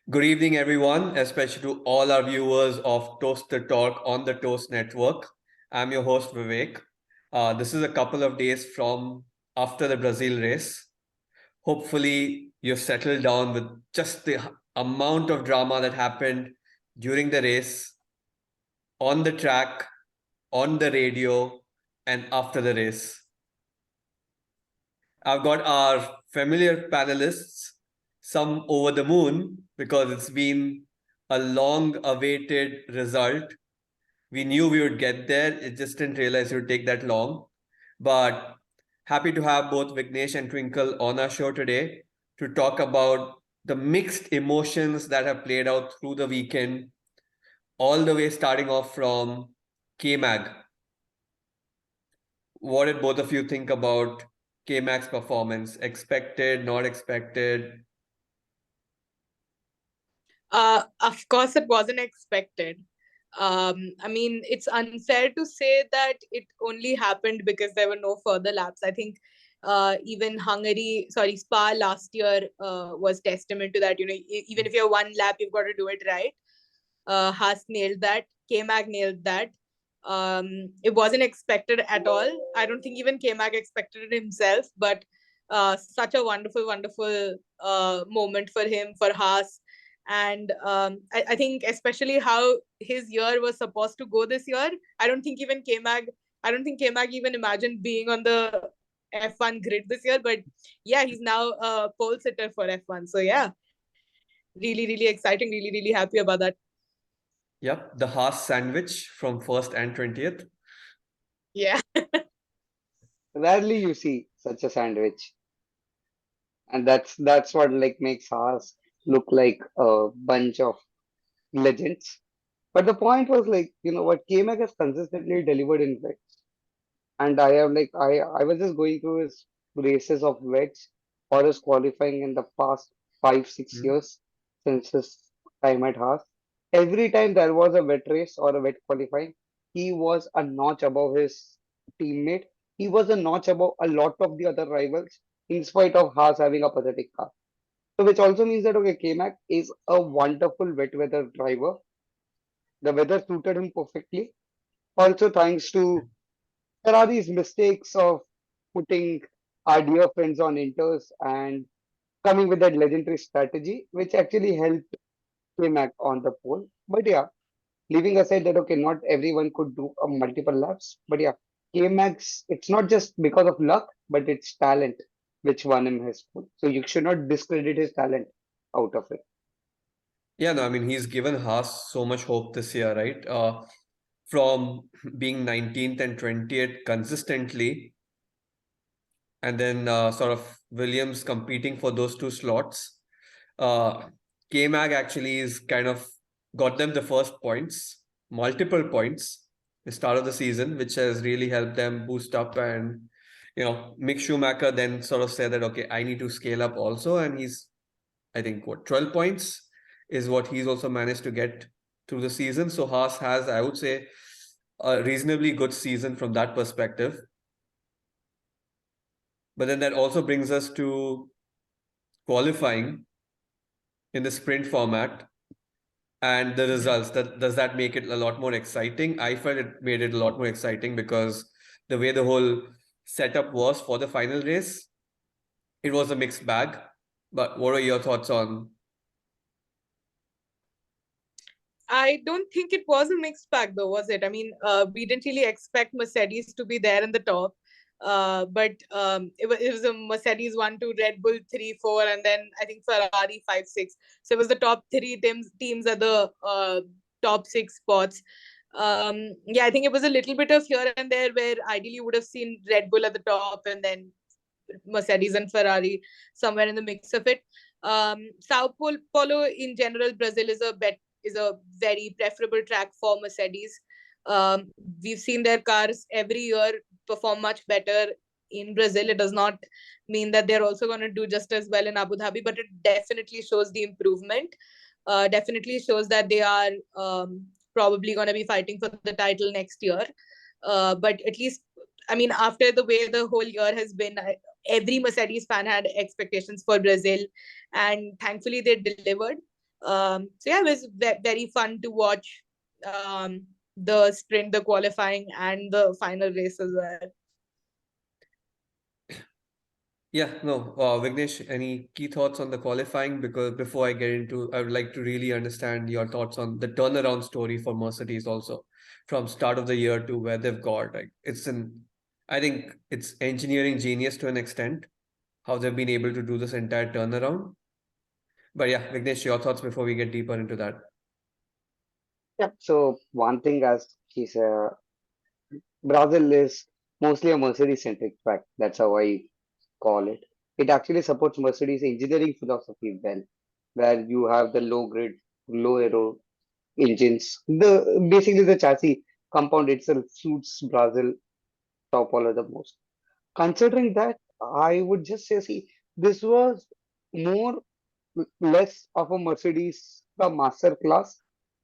Good evening, everyone, especially to all our viewers of Toast the Talk on the Toast Network. I'm your host, Vivek. This is a couple of days from after the Brazil race. Hopefully, you've settled down with just the amount of drama that happened during the race, on the track, on the radio, and after the race. I've got our familiar panelists, some over the moon because it's been a long awaited result. We knew we would get there, it just didn't realize it would take that long. But happy to have both Vignesh and Twinkle on our show today to talk about the mixed emotions that have played out through the weekend, all the way starting off from KMag. What did both of you think about KMag's performance? Expected, not expected? Of course, it wasn't expected. I mean, it's unfair to say that it only happened because there were no further laps. I think even Spa last year was testament to that. You know, even if you're one lap, you've got to do it right. Haas nailed that. KMag nailed that. It wasn't expected at all. I don't think even KMag expected it himself, but such a wonderful moment for him, for Haas. And I think especially how his year was supposed to go this year. I don't think KMag even imagined being on the F1 grid this year. But yeah, he's now a pole sitter for F1. So yeah, really exciting. Really happy about that. Yep, the Haas sandwich from 1st and 20th. Yeah. Rarely you see such a sandwich, and that's what like makes ours look like a bunch of legends. But the point was like, you know what, KMAC has consistently delivered in wets, and I have like I was just going through his races of wets or his qualifying in the past 5 6 years since his time at Haas. Every time there was a wet race or a wet qualifying, he was a notch above his teammate. He was a notch above a lot of the other rivals, in spite of Haas having a pathetic car. So, which also means that okay, KMAC is a wonderful wet weather driver. The weather suited him perfectly. Also, thanks to Ferrari's mistakes of putting our dear friends on inters and coming with that legendary strategy, which actually helped KMAC on the pole. But yeah, leaving aside that, okay, not everyone could do multiple laps, but yeah, KMAX, it's not just because of luck, but it's talent which won him his pole. So you should not discredit his talent out of it. Yeah, no, I mean, he's given Haas so much hope this year, right? From being 19th and 20th consistently, and then sort of Williams competing for those two slots. Uh, K-Mag actually is kind of got them the first points, multiple points, the start of the season, which has really helped them boost up. And, Mick Schumacher then sort of said that, okay, I need to scale up also. And he's, I think, 12 points is what he's also managed to get through the season. So Haas has, I would say, a reasonably good season from that perspective. But then that also brings us to qualifying in the sprint format and the results. Does that make it a lot more exciting? I felt it made it a lot more exciting because the way the whole setup was for the final race, it was a mixed bag. But what are your thoughts on? I don't think it was a mixed bag though, was it? I mean, we didn't really expect Mercedes to be there in the top. But it was a Mercedes 1, 2, Red Bull 3, 4, and then I think Ferrari 5, 6. So it was the top three teams at the top 6 spots. Yeah, I think it was a little bit of here and there where ideally you would have seen Red Bull at the top and then Mercedes and Ferrari somewhere in the mix of it. Sao Paulo in general, Brazil is a very preferable track for Mercedes. Um, we've seen their cars every year perform much better in Brazil. It does not mean that they're also going to do just as well in Abu Dhabi, but it definitely shows the improvement. Definitely shows that they are probably going to be fighting for the title next year. But at least, I mean, after the way the whole year has been, every Mercedes fan had expectations for Brazil, and thankfully they delivered. So yeah, it was very fun to watch the sprint, the qualifying, and the final race as well. Yeah, no, Vignesh, any key thoughts on the qualifying? Because before I get into, I would like to really understand your thoughts on the turnaround story for Mercedes also, from start of the year to where they've got. Like, I think it's engineering genius to an extent, how they've been able to do this entire turnaround. But yeah, Vignesh, your thoughts before we get deeper into that. Yeah. So one thing, as he said, Brazil is mostly a Mercedes-centric track. That's how I call it. It actually supports Mercedes engineering philosophy well, where you have the low grid, low aero engines. The basically the chassis compound itself suits Brazil top Paulo the most. Considering that, I would just say, see, this was more less of a Mercedes the master class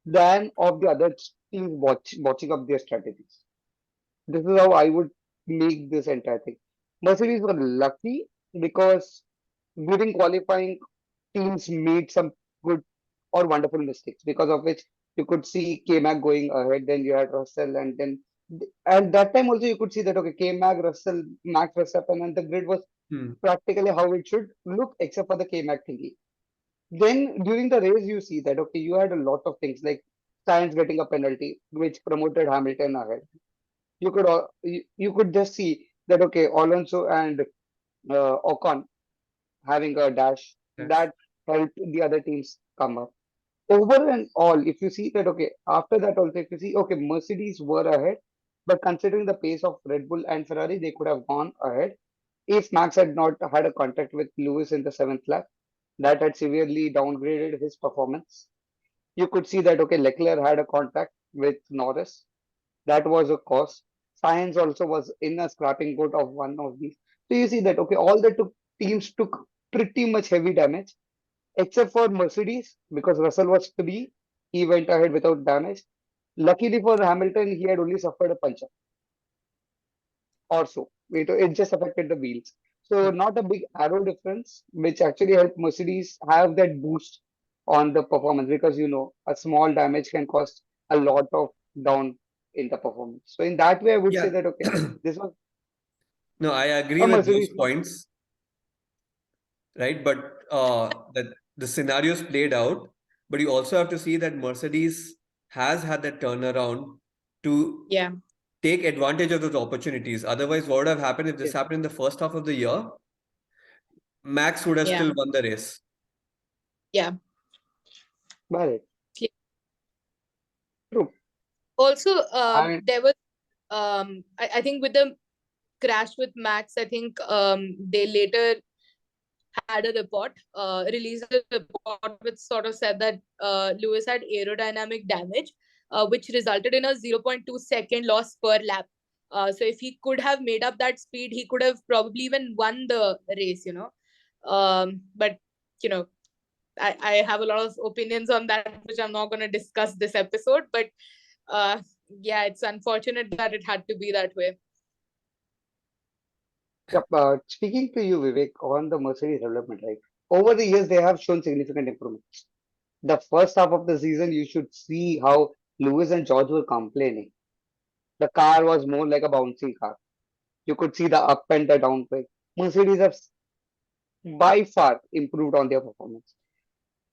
than of the other teams watching up their strategies. This is how I would make this entire thing. Mercedes were lucky because during qualifying, teams made some good or wonderful mistakes because of which you could see KMag going ahead, then you had Russell, and then at that time also you could see that okay, KMag, Russell, Max Verstappen, and the grid was Hmm. practically how it should look except for the KMag thingy. Then during the race, you see that okay, you had a lot of things like Sainz getting a penalty, which promoted Hamilton ahead. You could just see that okay, Alonso and Ocon having a dash Dash. that helped the other teams come up. Over and all, if you see that okay, after that also, if you see okay, Mercedes were ahead, but considering the pace of Red Bull and Ferrari, they could have gone ahead if Max had not had a contact with Lewis in the seventh lap. That had severely downgraded his performance. You could see that okay, Leclerc had a contact with Norris. That was a cause. Science also was in a scrapping boat of one of these. So you see that okay, all the two teams took pretty much heavy damage, except for Mercedes because Russell was free. He went ahead without damage. Luckily for Hamilton, he had only suffered a puncture or so. It just affected the wheels. So Yeah. not a big arrow difference, which actually helped Mercedes have that boost on the performance because a small damage can cost a lot of down in the performance. So in that way, I would say Yeah. that okay, this was No, I agree a with those Mercedes. points, right? But that the scenarios played out, but you also have to see that Mercedes has had that turnaround to Yeah, take advantage of those opportunities. Otherwise, what would have happened if this Yes, happened in the first half of the year? Max would have yeah, still won the race. yeah. right. True. Also, And there was I think with the crash with Max, I think they later had a report, released a report which sort of said that Lewis had aerodynamic damage, which resulted in a 0.2 second loss per lap. So if he could have made up that speed, he could have probably even won the race. But you know, I have a lot of opinions on that, which I'm not going to discuss this episode. But uh, yeah, it's unfortunate that it had to be that way. yep, speaking to you, Vivek, on the Mercedes development, right? Over the years, they have shown significant improvements. The first half of the season, you should see how Lewis and George were complaining. The car was more like a bouncing car. You could see the up and the down quick. Mercedes have by far improved on their performance.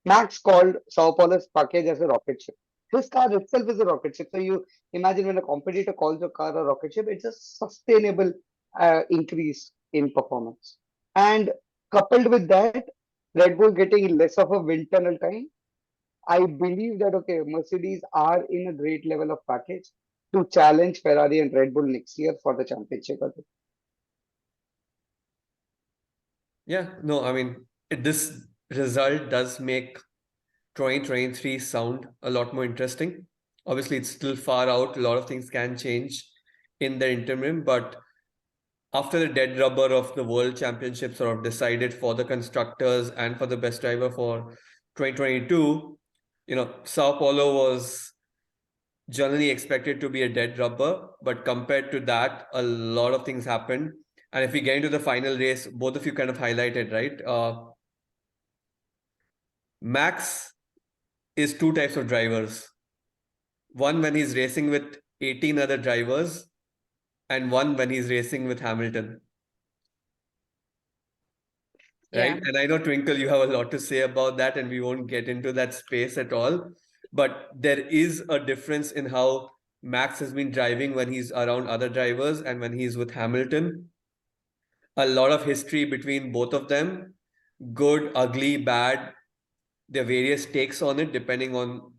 Max called Sao Paulo's package as a rocket ship. His car itself is a rocket ship. So you imagine when a competitor calls a car a rocket ship, it's a sustainable increase in performance. And coupled with that, Red Bull getting less of a wind tunnel time. I believe that okay, Mercedes are in a great level of package to challenge Ferrari and Red Bull next year for the championship. Yeah, no, I mean, this result does make 2023 sound a lot more interesting. Obviously, it's still far out. A lot of things can change in the interim, but after the dead rubber of the World Championship sort of decided for the constructors and for the best driver for 2022, Sao Paulo was generally expected to be a dead rubber, but compared to that, a lot of things happened. And if we get into the final race, both of you kind of highlighted, right? Max is two types of drivers. One when he's racing with 18 other drivers, and one when he's racing with Hamilton. Right? Yeah. And I know, Twinkle, you have a lot to say about that, and we won't get into that space at all. But there is a difference in how Max has been driving when he's around other drivers and when he's with Hamilton. A lot of history between both of them, good, ugly, bad. There are various takes on it depending on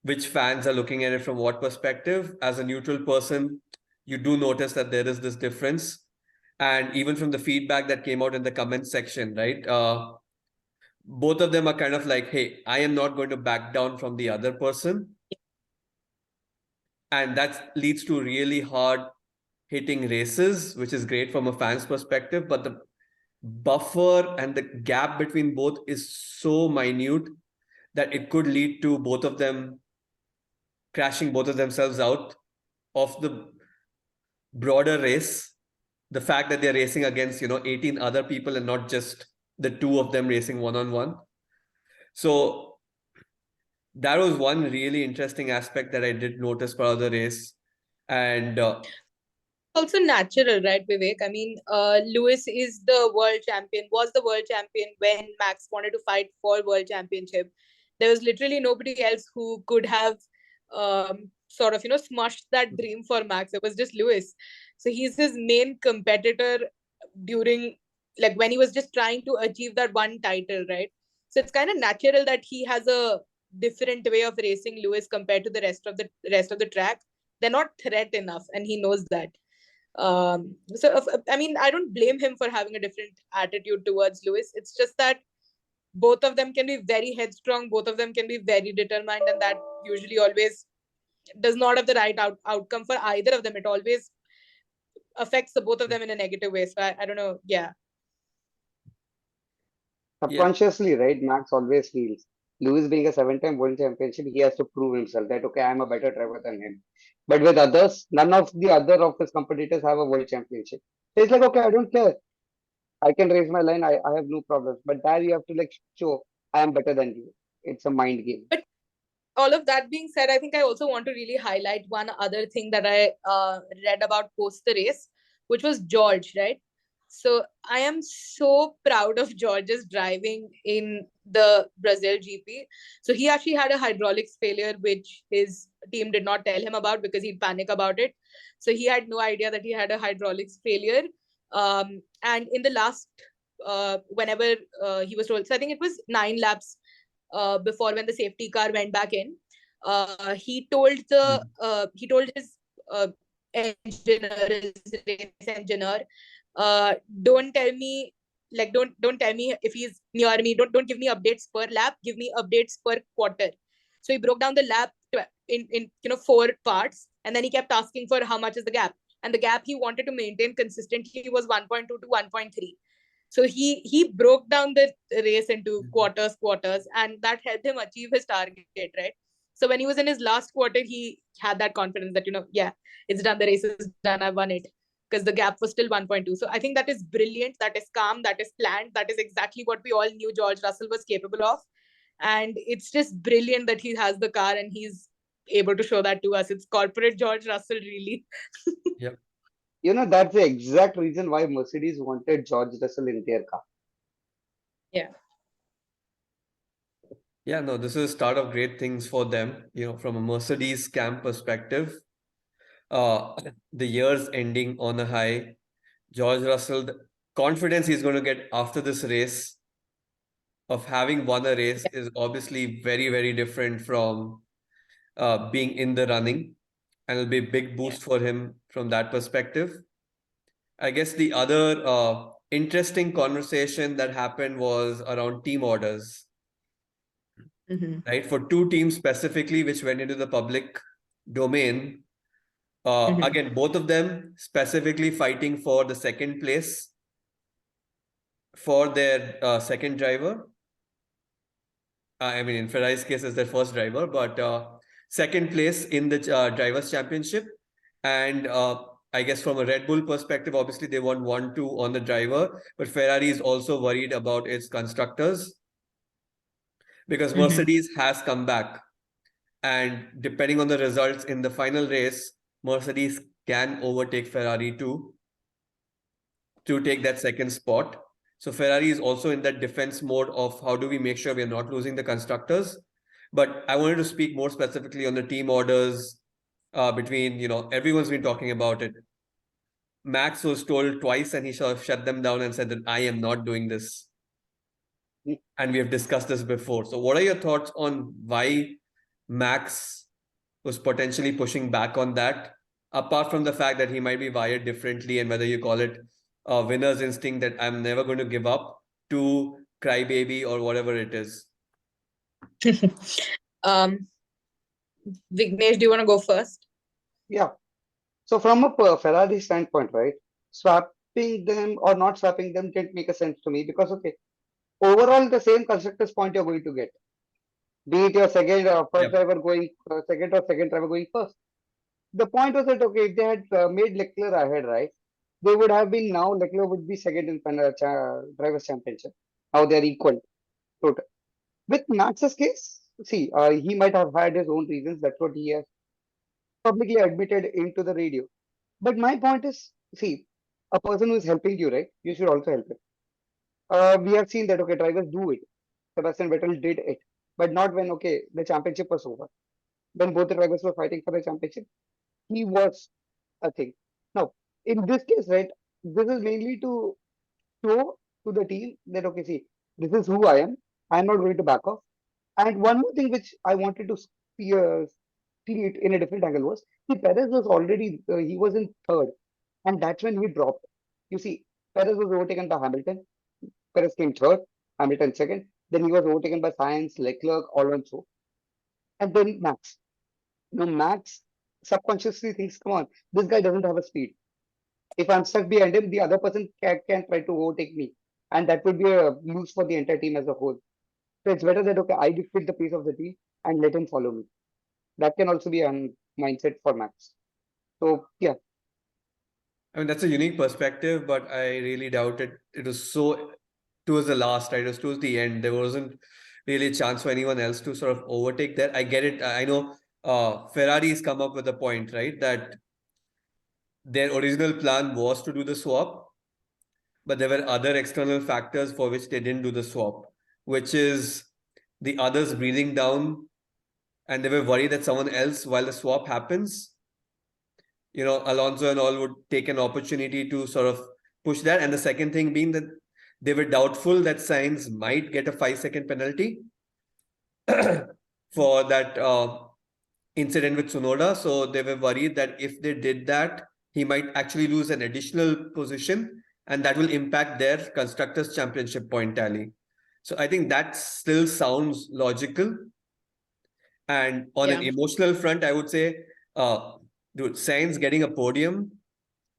which fans are looking at it from what perspective. As a neutral person, you do notice that there is this difference. And even from the feedback that came out in the comment section, right? Both of them are kind of like, hey, I am not going to back down from the other person. And that leads to really hard hitting races, which is great from a fan's perspective. But the buffer and the gap between both is so minute that it could lead to both of them crashing both of themselves out of the broader race. The fact that they're racing against 18 other people and not just the two of them racing one-on-one. So that was one really interesting aspect that I did notice part of the race. And Also natural, right, Vivek? I mean, Lewis is the world champion, was the world champion when Max wanted to fight for world championship. There was literally nobody else who could have sort of, smushed that dream for Max. It was just Lewis. So he's his main competitor during, like, when he was just trying to achieve that one title, right? So it's kind of natural that he has a different way of racing Lewis compared to the rest of the track. They're not threat enough, and he knows that. I mean, I don't blame him for having a different attitude towards Lewis. It's just that both of them can be very headstrong, both of them can be very determined, and that usually always does not have the right outcome for either of them. It always affects the both of them in a negative way. So I don't know. Yeah. yeah, Subconsciously, right? Max always feels Lewis being a seven-time world championship, he has to prove himself that okay, I'm a better driver than him. But with others, none of the other of his competitors have a world championship. So it's like, okay, I don't care. I can raise my line, I have no problems. But there you have to like show I am better than you. It's a mind game. But all of that being said, I think I also want to really highlight one other thing that I read about post the race, which was George, right? So I am so proud of George's driving in the Brazil GP. So he actually had a hydraulics failure, which his team did not tell him about because he'd panic about it. So he had no idea that he had a hydraulics failure. And in the last, whenever he was told, so I think it was 9 laps before when the safety car went back in. He told his engineer, his race engineer, don't tell me, like, don't tell me if he's near me. Don't give me updates per lap. Give me updates per quarter. So he broke down the lap in 4 parts, and then he kept asking for how much is the gap, and the gap he wanted to maintain consistently was 1.2 to 1.3. So he broke down the race into quarters, and that helped him achieve his target, right? So when he was in his last quarter, he had that confidence that, yeah, it's done, the race is done, I won it, because the gap was still 1.2. So I think that is brilliant, that is calm, that is planned, that is exactly what we all knew George Russell was capable of. And it's just brilliant that he has the car and he's able to show that to us. It's corporate George Russell, really. yep. That's the exact reason why Mercedes wanted George Russell in their car. Yeah. Yeah, no, this is start of great things for them, from a Mercedes camp perspective. The year's ending on a high. George Russell, the confidence he's going to get after this race of having won a race is obviously very, very different from being in the running, and it'll be a big boost for him from that perspective. I guess the other interesting conversation that happened was around team orders, right? For two teams specifically, which went into the public domain. Again, both of them specifically fighting for the second place for their second driver. I mean, in Ferrari's case, is their first driver, but second place in the Drivers' Championship. And I guess from a Red Bull perspective, obviously they want 1-2 on the driver, but Ferrari is also worried about its constructors. because Mercedes has come back. And depending on the results in the final race, Mercedes can overtake Ferrari too to take that second spot. So Ferrari is also in that defense mode of how do we make sure we are not losing the constructors. But I wanted to speak more specifically on the team orders between, everyone's been talking about it. Max was told twice and he sort of shut them down and said that I am not doing this. And we have discussed this before. So what are your thoughts on why Max was potentially pushing back on that, apart from the fact that he might be wired differently and whether you call it a winner's instinct that I'm never going to give up to crybaby or whatever it is? Vignesh, do you want to go first? Yeah. So from a Ferrari standpoint, right, swapping them or not swapping them didn't make a sense to me because, okay, overall the same constructor's point you're going to get. Be it your second first Yep. driver going second or second driver going first. The point was that, okay, if they had made Leclerc ahead, right, they would have been now Leclerc would be second in drivers championship. Now they're equal total. With Max's case, see, he might have had his own reasons. That's what he has publicly admitted into the radio. But my point is, see, a person who is helping you, right, you should also help him. We have seen that, okay, drivers do it. Sebastian Vettel did it, but not when, okay, the championship was over. When both the drivers were fighting for the championship, he was a thing. Now, in this case, right, this is mainly to show to the team that, okay, see, this is who I am. I'm not going to back off. And one more thing which I wanted to see it in a different angle was, see, Perez was already, he was in third, and that's when he dropped. You see, Perez was overtaken by Hamilton. Perez came third, Hamilton second. Then he was overtaken by Sainz, Leclerc, Alonso, and then Max. Now, Max subconsciously thinks, come on, this guy doesn't have a speed. If I'm stuck behind him, the other person can try to overtake me. And that would be a lose for the entire team as a whole. So it's better that, okay, I dictate the pace of the team and let him follow me. That can also be a mindset for Max. So, yeah. I mean, that's a unique perspective, but I really doubt it. It was so towards the last, right? It was towards the end. There wasn't really a chance for anyone else to sort of overtake that. I get it. I know Ferrari's come up with a point, right? That their original plan was to do the swap, but there were other external factors for which they didn't do the swap, which is the others breathing down, and they were worried that someone else, while the swap happens, Alonso and all would take an opportunity to sort of push that. And the second thing being that they were doubtful that Sainz might get a 5-second penalty for that incident with Tsunoda. So they were worried that if they did that, he might actually lose an additional position, and that will impact their Constructors' Championship point tally. So I think that still sounds logical. And on an emotional front, I would say, dude, Sainz getting a podium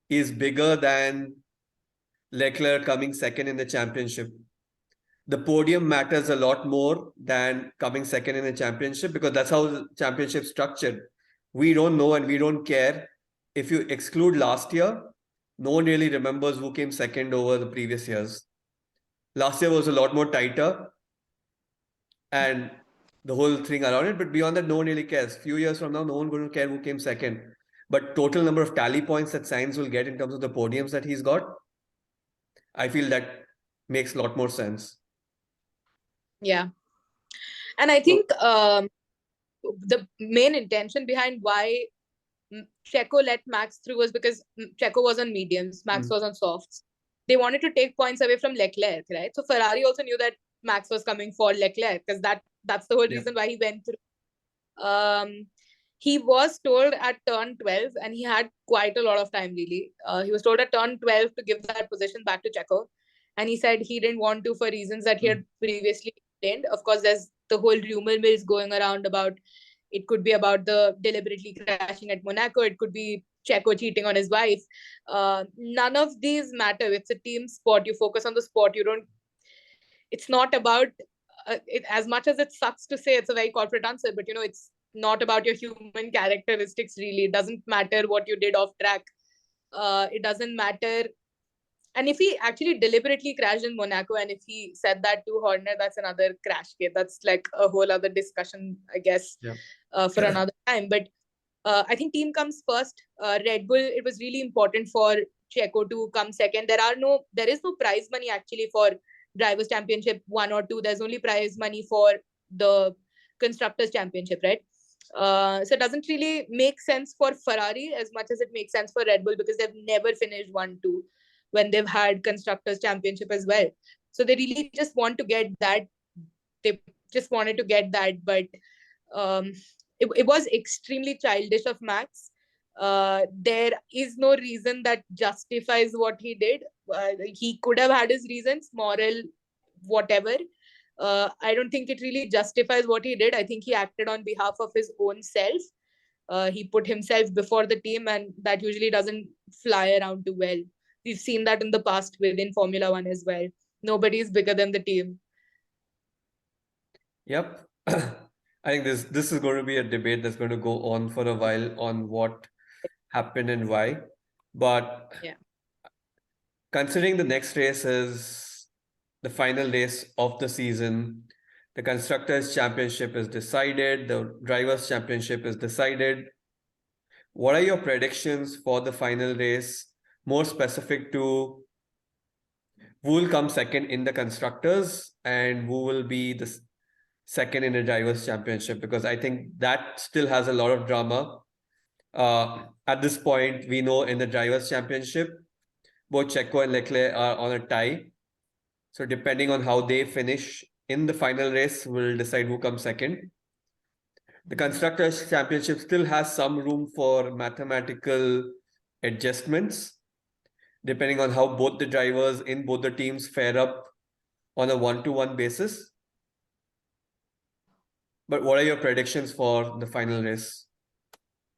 is bigger than Leclerc coming second in the championship. The podium matters a lot more than coming second in the championship because that's how the championship structured. We don't know and we don't care. If you exclude last year, no one really remembers who came second over the previous years. Last year was a lot more tighter and the whole thing around it. But beyond that, no one really cares. Few years from now, no one going to care who came second. But total number of tally points that Sainz will get in terms of the podiums that he's got, I feel that makes a lot more sense. Yeah. And I think the main intention behind why Checo let Max through was because Checo was on mediums, Max was on softs. They wanted to take points away from Leclerc, right? So Ferrari also knew that Max was coming for Leclerc because that's the whole reason why he went through. He was told at turn 12 and he had quite a lot of time really. He was told at turn 12 to give that position back to Checo. And he said he didn't want to for reasons that he had previously explained. Of course, there's the whole rumor mills going around about it could be about the deliberately crashing at Monaco. It could be Checo cheating on his wife. None of these matter. It's a team sport. You focus on the sport. You don't. It's not about it, as much as it sucks to say. It's a very corporate answer, but it's not about your human characteristics. Really, it doesn't matter what you did off track. It doesn't matter. And if he actually deliberately crashed in Monaco, and if he said that to Horner, that's another crash case. That's like a whole other discussion, I guess, for another time. But I think team comes first. Red Bull, it was really important for Checo to come second. There is no prize money actually for Drivers' Championship 1 or 2. There's only prize money for the Constructors' Championship, right? So it doesn't really make sense for Ferrari as much as it makes sense for Red Bull, because they've never finished 1-2 when they've had Constructors' Championship as well. So they really just want to get that. They just wanted to get that, but um, it was extremely childish of Max. There is no reason that justifies what he did. He could have had his reasons, moral, whatever. I don't think it really justifies what he did. I think he acted on behalf of his own self. He put himself before the team, and that usually doesn't fly around too well. We've seen that in the past within Formula One as well. Nobody is bigger than the team. Yep. I think this is going to be a debate that's going to go on for a while on what happened and why. But yeah, considering the next race is the final race of the season, the Constructors' Championship is decided, the Drivers' Championship is decided. What are your predictions for the final race? More specific to who will come second in the Constructors and who will be the second in the Drivers' Championship? Because I think that still has a lot of drama. At this point, we know in the Drivers' Championship, both Checo and Leclerc are on a tie. So depending on how they finish in the final race, will decide who comes second. The Constructors' Championship still has some room for mathematical adjustments, depending on how both the drivers in both the teams fare up on a one-to-one basis. But what are your predictions for the final race?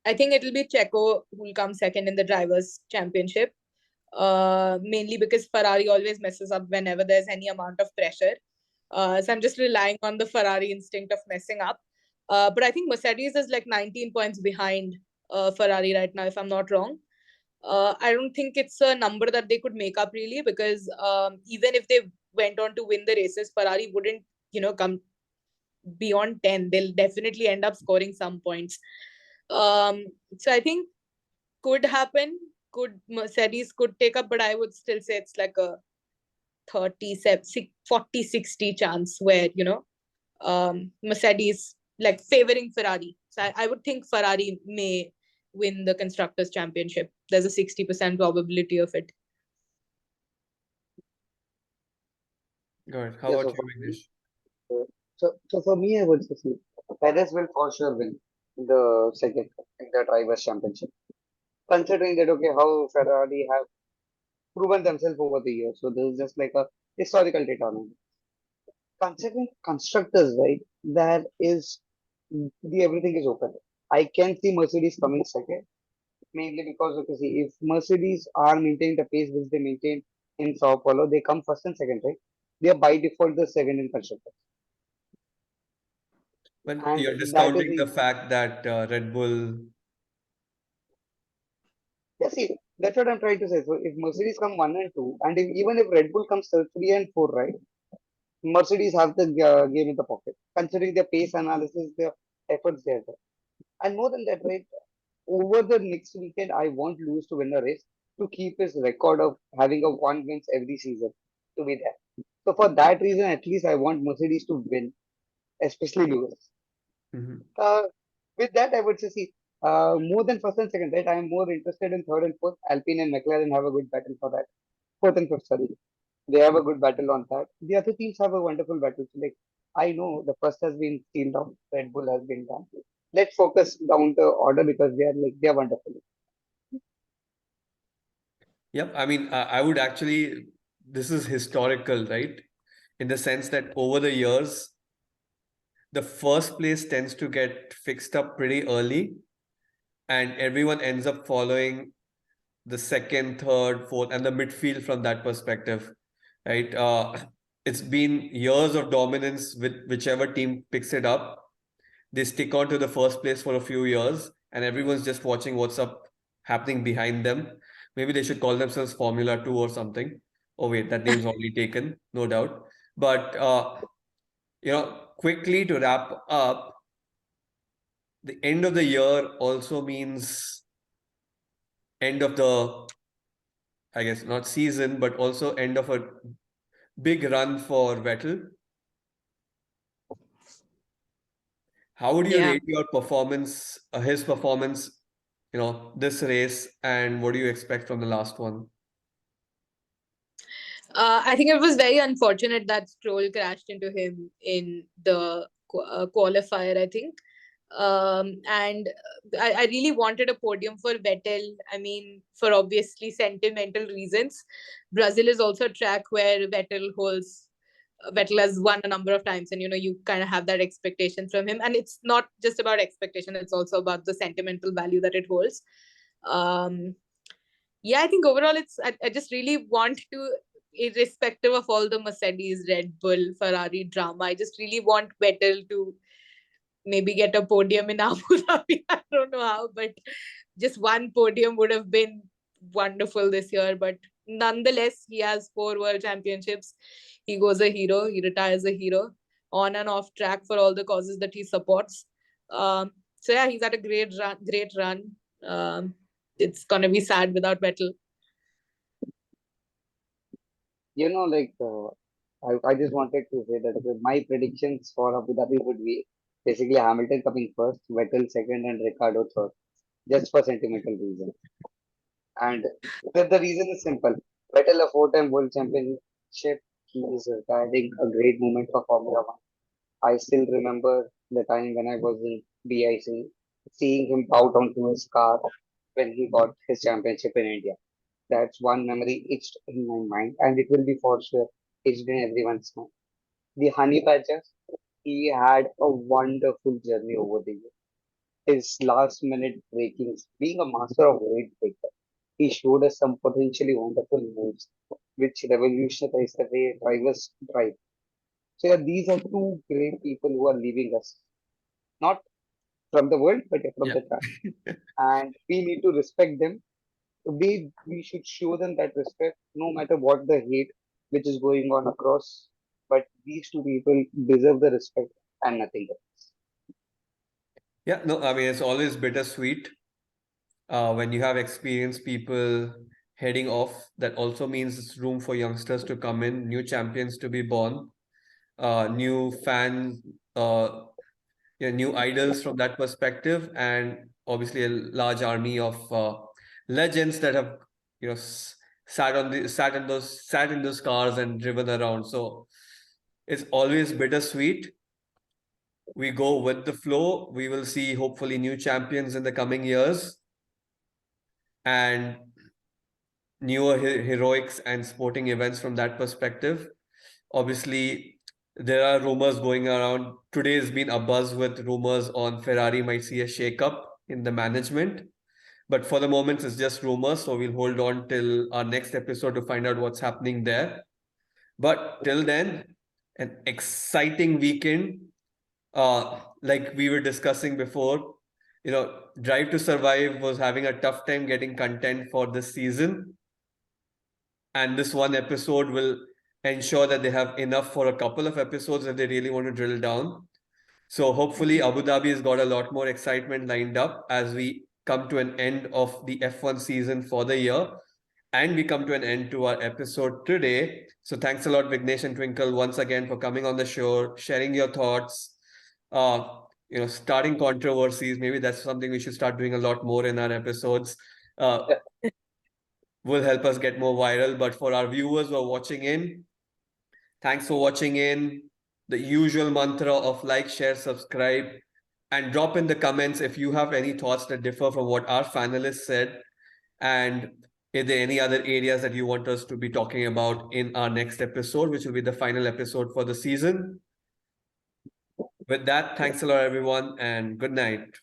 I think it'll be Checo who will come second in the Drivers' Championship. Mainly because Ferrari always messes up whenever there's any amount of pressure. So I'm just relying on the Ferrari instinct of messing up. But I think Mercedes is like 19 points behind Ferrari right now, if I'm not wrong. I don't think it's a number that they could make up really, because even if they went on to win the races, Ferrari wouldn't, come beyond 10. They'll definitely end up scoring some points. So I think could happen. Mercedes could take up, but I would still say it's like a 40-60 chance where, Mercedes like favoring Ferrari. So I would think Ferrari may win the Constructors' Championship. There's a 60% probability of it. Good. How about you, Vignesh? So for me, I would say Perez will for sure win the second in the Drivers' Championship. Considering that, okay, how Ferrari have proven themselves over the years. So this is just like a historical data on it. Considering constructors, right, that is the everything is open. I can see Mercedes coming second, mainly because okay, see, if Mercedes are maintaining the pace which they maintain in Sao Paulo, they come first and second, right? They are by default the second in constructors. But And you're that is discounting the the fact that Red Bull. yeah, see, that's what I'm trying to say. So if Mercedes come one and two, and even if Red Bull comes three and four, right? Mercedes have the game in the pocket, considering their pace analysis, their efforts there. And more than that, right? Over the next weekend, I want Lewis to win a race to keep his record of having a one wins every season to be there. So for that reason, at least I want Mercedes to win, especially Lewis. Mhm. Uh, with that, I would say, see, more than first and second, right? I am more interested in third and fourth. Alpine and McLaren have a good battle for that. Fourth and fifth, sorry. They have a good battle on that. The other teams have a wonderful battle. So, like, I know the first has been sealed down, Red Bull has been done. Let's focus down the order because they are wonderful. Yep. I mean, I would actually, this is historical, right? In the sense that over the years, the first place tends to get fixed up pretty early, and everyone ends up following the second, third, fourth, and the midfield from that perspective, right? It's been years of dominance with whichever team picks it up. They stick on to the first place for a few years, and everyone's just watching what's up happening behind them. Maybe they should call themselves Formula 2 or something. Oh wait, that name's already taken, no doubt. But quickly to wrap up, the end of the year also means end of the, I guess, not season, but also end of a big run for Vettel. How would you Yeah. rate your performance, his performance, this race, and what do you expect from the last one? I think it was very unfortunate that Stroll crashed into him in the qualifier, I think. And I really wanted a podium for Vettel. I mean, for obviously sentimental reasons. Brazil is also a track where Vettel has won a number of times, and you kind of have that expectation from him. And it's not just about expectation; it's also about the sentimental value that it holds. Um, yeah, I think overall, I just really want to, irrespective of all the Mercedes, Red Bull, Ferrari drama, I just really want Vettel to maybe get a podium in Abu Dhabi. I don't know how, but just one podium would have been wonderful this year. But nonetheless, he has 4 world championships. He goes a hero. He retires a hero on and off track for all the causes that he supports. So yeah, he's had a great run. Great run. It's gonna be sad without Vettel. I just wanted to say that my predictions for Abu Dhabi would be basically Hamilton coming first, Vettel second, and Ricardo third, just for sentimental reasons. And the reason is simple. Vettel, a four-time world championship, he is riding a great moment for Formula One. I still remember the time when I was in BIC, seeing him bow down to his car when he got his championship in India. That's one memory etched in my mind, and it will be for sure etched in everyone's mind. The Honey Badgers, he had a wonderful journey over the years. His last minute breakings, being a master of weight breaker, he showed us some potentially wonderful moves which revolutionized the way drivers drive. So yeah, these are two great people who are leaving us, not from the world, but from Yeah. the track. And we need to respect them. We should show them that respect, no matter what the hate which is going on across. But these two people deserve the respect and nothing else. Yeah, no, I mean, it's always bittersweet when you have experienced people heading off. That also means it's room for youngsters to come in, new champions to be born, new fans, uh, new idols from that perspective, and obviously a large army of legends that have, sat in those cars and driven around. So it's always bittersweet. We go with the flow. We will see hopefully new champions in the coming years and newer heroics and sporting events from that perspective. Obviously, there are rumors going around. Today has been a buzz with rumors on Ferrari might see a shakeup in the management. But for the moment, it's just rumors. So we'll hold on till our next episode to find out what's happening there. But till then, an exciting weekend. Like we were discussing before, Drive to Survive was having a tough time getting content for this season. And this one episode will ensure that they have enough for a couple of episodes if they really want to drill down. So hopefully Abu Dhabi has got a lot more excitement lined up as we come to an end of the F1 season for the year. And we come to an end to our episode today. So thanks a lot, Vignesh and Twinkle, once again for coming on the show, sharing your thoughts, starting controversies. Maybe that's something we should start doing a lot more in our episodes. Will help us get more viral. But for our viewers who are watching in, thanks for watching in. The usual mantra of like, share, subscribe, and drop in the comments if you have any thoughts that differ from what our panelists said. And if there are any other areas that you want us to be talking about in our next episode, which will be the final episode for the season. With that, thanks a lot, everyone, and good night.